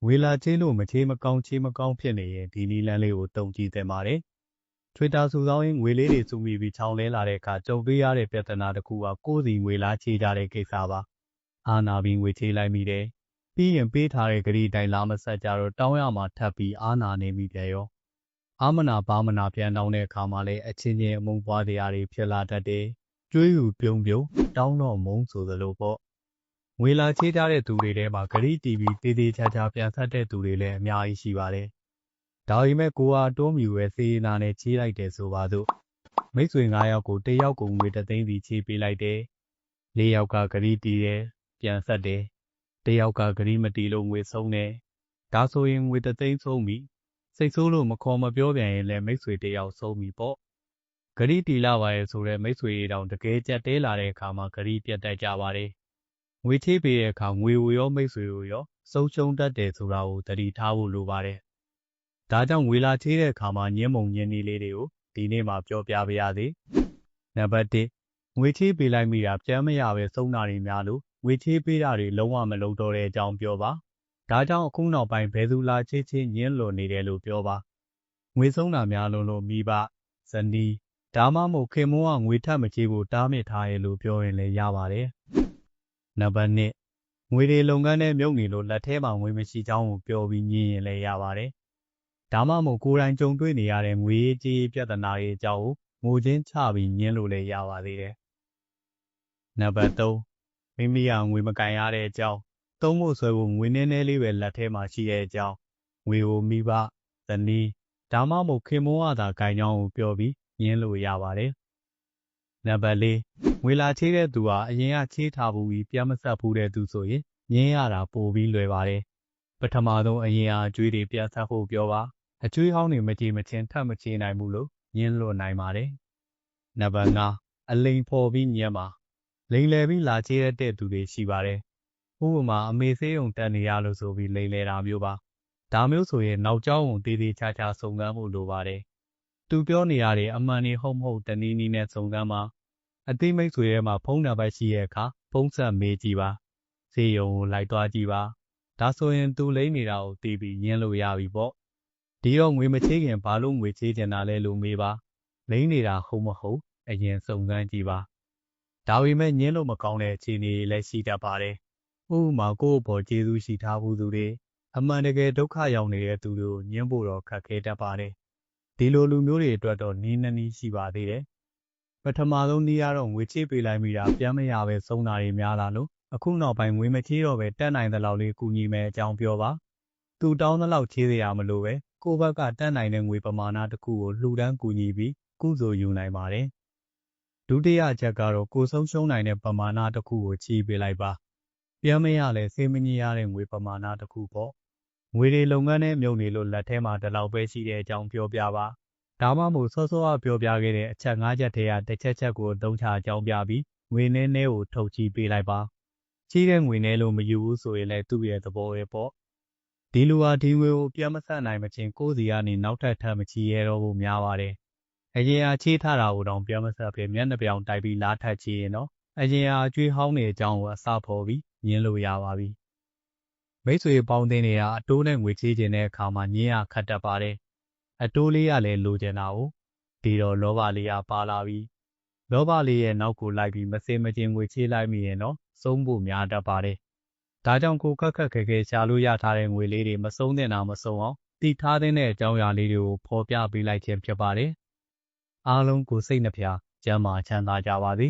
ငွေလာချေးလို့မချေးမကောင်းဖြစ်နေရင်ဒီနီလန်းလေးကိုတုံကြည့်သင့်ပါတယ်။ Twitter စုဆောင်းရင်ငွေလေးတွေစုမိပြီးချောင်းလဲလာတဲ့အခါကြုံတွေ့ရတဲ့ပြဿနာတစ်ခုကကိုယ်စီငွေလာချေးကြတဲ့ကိစ္စပါ။အာနာပြီးငွေချေးလိုက်မိတယ်။ပြီးရင်ပေးထားတဲ့ဂရီတိုင်းလာမဆက်ကြတော့တောင်းရမှာထပ်ပြီးအာနာနေမိပြန်ရော။အာမနာဘာမနာပြန်တောင်းတဲ့အခါမှာလည်းအချင်းချင်းအမုန်းပွားတရားတွေဖြစ်လာတတ်တယ်။ကျွေးယူပြုံးတောင်းတော့မုန်းဆိုသလိုပေါ့။ငွေလာချေးကြတဲ့သူတွေထဲမှာဂရီတီဗီတေးသေးချာချာပြန်ဆက်တဲ့သူတွေလည်းအများကြီးရှိပါတယ်။ဒါပေမဲ့ကိုဟာတွန်းမြူရဲ့စေနာနဲ့ချေးလိုက်တယ်ဆိုပါစို့။မိတ်ဆွေ9ယောက်ကို1ယောက်ကိုငွေ3သိန်းစီချေးပေးလိုက်တယ်။4ယောက်ကဂရီတီတယ်ပြန်ဆက်တယ်။1ယောက်ကဂရီမတီလို့ငွေဆုံးတယ်။ဒါဆိုရင်ငွေ3သိန်းဆုံးပြီ။စိတ်ဆိုးလို့မခေါ်မပြောပြန်ရင်လည်းမိတ်ဆွေ1ယောက်ဆုံးပြီပေါ့။ဂရီတီလာပါရဲ့ဆိုတဲ့မိတ်ဆွေတွေတောင်တကယ်ကြက်တဲလာတဲ့အခါမှာဂရီပြတ်တတ်ကြပါတယ်။ငွေချေးပေးတဲ့အခါငွေကိုရောမိတ်ဆွေကိုရောဆုံးရှုံးတတ်တယ်ဆိုတာကိုသတိထားဖို့လိုပါတယ်။ဒါကြောင့်ငွေလာချေးတဲ့အခါမှာညင်းမုံညင်းနီလေးတွေကိုဒီနေ့မှပြောပြပါရစေ။နံပါတ်1ငွေချေးပေးလိုက်မိတာပြန်မရပဲဆုံးတာတွေများလို့ငွေချေးပေးတာတွေလုံးဝမလုပ်တော့တဲ့အကြောင်းပြောပါ။ဒါကြောင့်အခုနောက်ပိုင်းဘယ်သူလာချေးညင်းလွန်နေတယ်လို့ပြောပါ။ငွေဆုံးတာများလို့မိဘဇနီးဒါမှမဟုတ်ခင်မောကငွေထပ်မချေးဖို့တားမြစ်ထားရလို့ပြောရင်လည်းရပါတယ်။နံပါတ်2ငွေတွေလုပ်ငန်းနဲ့မြုပ်နေလို့လက်ထဲမှာငွေမရှိကြောင်းကိုပြောပြီးညင်းရင်လည်းရပါတယ်။ဒါမှမဟုတ်ကိုယ်တိုင်ကြုံတွေ့နေရတဲ့ငွေကြေးပြဿနာတွေအကြောင်းကိုငိုချင်းချပြီးညင်းလို့လည်းရပါသေးတယ်။နံပါတ်3မိမိကငွေမကန်ရတဲ့အကြောင်းသုံးဖို့ဆွဲဖို့ငွေနည်းနည်းလေးပဲလက်ထဲမှာရှိတဲ့အကြောင်းငွေကိုမိဘဇနီးဒါမှမဟုတ်ခင်မောကသာကန်ကြောင်းကိုပြောပြီးညင်းလို့ရပါတယ်။နံပါတ်4ငွေလာချေးတဲ့သူဟာအရင်ကချေးထားပြီးပြန်မဆက်ဘူးတဲ့သူဆိုရင်ညင်းရတာပိုပြီးလွယ်ပါတယ်။ပထမဆုံးအရင်အကျွေးတွေပြန်ဆက်ဖို့ပြောပါအကျွေးဟောင်းတွေမကြည့်မချင်းထပ်မချေးနိုင်ဘူးလို့ညင်းလွတ်နိုင်ပါတယ်။နံပါတ်5အလိန်ဖော်ပြီးညင်းပါလိန်လဲပြီးလာချေးတဲ့သူတွေရှိပါတယ်။ဥပမာအမေဆေးရုံတက်နေရလို့ဆိုပြီးလိန်လဲတာမျိုးပါ။ဒါမျိုးဆိုရင်နောက်ကျောင်းကိုတေးသေးချာချာစုံစမ်းဖို့လိုပါတယ်။သူပြောနေရတဲ့အမှန်တွေဟုတ်မဟုတ်တနည်းနည်းနဲ့စုံစမ်းပါအသိမိတ်ဆွေထဲမှာဖုန်းနံပါတ်ရှိရဲ့အခါဖုန်းဆက်မေးကြည့်ပါဆေးရုံကိုလိုက်သွားကြည့်ပါဒါဆိုရင်သူလိမ့်နေတာကိုသိပြီးညင်းလို့ရပြီပေါ့ဒီတော့ငွေမချေးခင်ဘာလို့ငွေချေးချင်တာလဲလို့မေးပါလိမ့်နေတာဟုတ်မဟုတ်အရင်စုံစမ်းကြည့်ပါဒါပေမဲ့ညင်းလို့မကောင်းတဲ့အခြေအနေတွေလည်းရှိတတ်ပါတယ်ဥပမာကိုယ့်အပေါ်ကျေးဇူးရှိထားမှုသူတွေအမှန်တကယ်ဒုက္ခရောက်နေတဲ့သူတွေကိုညင်းဖို့တော့ခက်ခဲတတ်ပါတယ်ဒီလိုလူမျိုးတွေအတွက်တော့နီးနှနီးရှိပါသေးတယ်ပထမဆုံးနည်းရတော့ငွေချေးပေးလိုက်မိတာပြန်မရပဲဆုံးတာတွေများလာလို့အခုနောက်ပိုင်းငွေမချေးတော့ပဲတက်နိုင်တဲ့လောက်လေးကူညီမယ်အကြောင်းပြောပါသူတောင်းတဲ့လောက်ချေးစရာမလိုပဲကိုယ့်ဘက်ကတက်နိုင်တဲ့ငွေပမာဏတစ်ခုကိုလှူဒန်းကူညီပြီးကုသိုလ်ယူနိုင်ပါတယ်ဒုတိယအချက်ကတော့ကိုဆုံးရှုံးနိုင်တဲ့ပမာဏတစ်ခုကိုချေးပေးလိုက်ပါပြန်မရလဲစေးမကြီးရတဲ့ငွေပမာဏတစ်ခုပေါ့ငွေတွေလုပ်ငန်းနဲ့မြုပ်နေလို့လက်ထဲမှာဒီလောက်ပဲရှိတဲ့အကြောင်းပြောပြပါဒါမှမဟုတ်စောစောကပြောပြခဲ့တဲ့အချက်5ချက်ထဲကတစ်ချက်ကိုအသုံးချအကြောင်းပြပြီးငွေနည်းနည်းကိုထုတ်ချီးပေးလိုက်ပါချီးတဲ့ငွေနည်းလို့မယူဘူးဆိုရင်လည်းသူ့ရဲ့သဘောပဲပေါ့ဒီလူဟာဒီငွေကိုပြန်မဆက်နိုင်မချင်းကိုယ်စီကနေနောက်ထပ်မချီးရတော့ဘူးများပါတယ်အရင်ကချေးထားတာကိုတော့ပြန်မဆက်ပဲမျက်နှာပြောင်တိုက်ပြီးလားထပ်ချီးရင်တော့အရင်အကျွေးဟောင်းနေအကြောင်းကိုအစဖော်ပြီးညင်းလို့ရပါပြီမိတ်ဆွေပေါင်းတင်နေတာအတိုးနဲ့ငွေချေးခြင်းတဲ့အခါမှာညင်းရခတ်တတ်ပါတယ်အတိုးလေးရလည်းလိုချင်တာ哦ဒီတော့လောဘလေးရပါလာပြီလောဘလေးရဲ့နောက်ကိုလိုက်ပြီးမစင်မချင်းငွေချေးလိုက်မိရင်တော့ဆုံးဖို့များတတ်ပါတယ်ဒါကြောင့်ကိုခက်ခဲရှာလို့ရထားတဲ့ငွေလေးတွေမဆုံးတဲ့နာမဆုံးအောင်တည်ထားတဲ့အကြောင်းအရာလေးတွေကိုဖော်ပြပေးလိုက်ခြင်းဖြစ်ပါတယ်အားလုံးကိုစိတ်နှဖျားကျန်းမာချမ်းသာကြပါစေ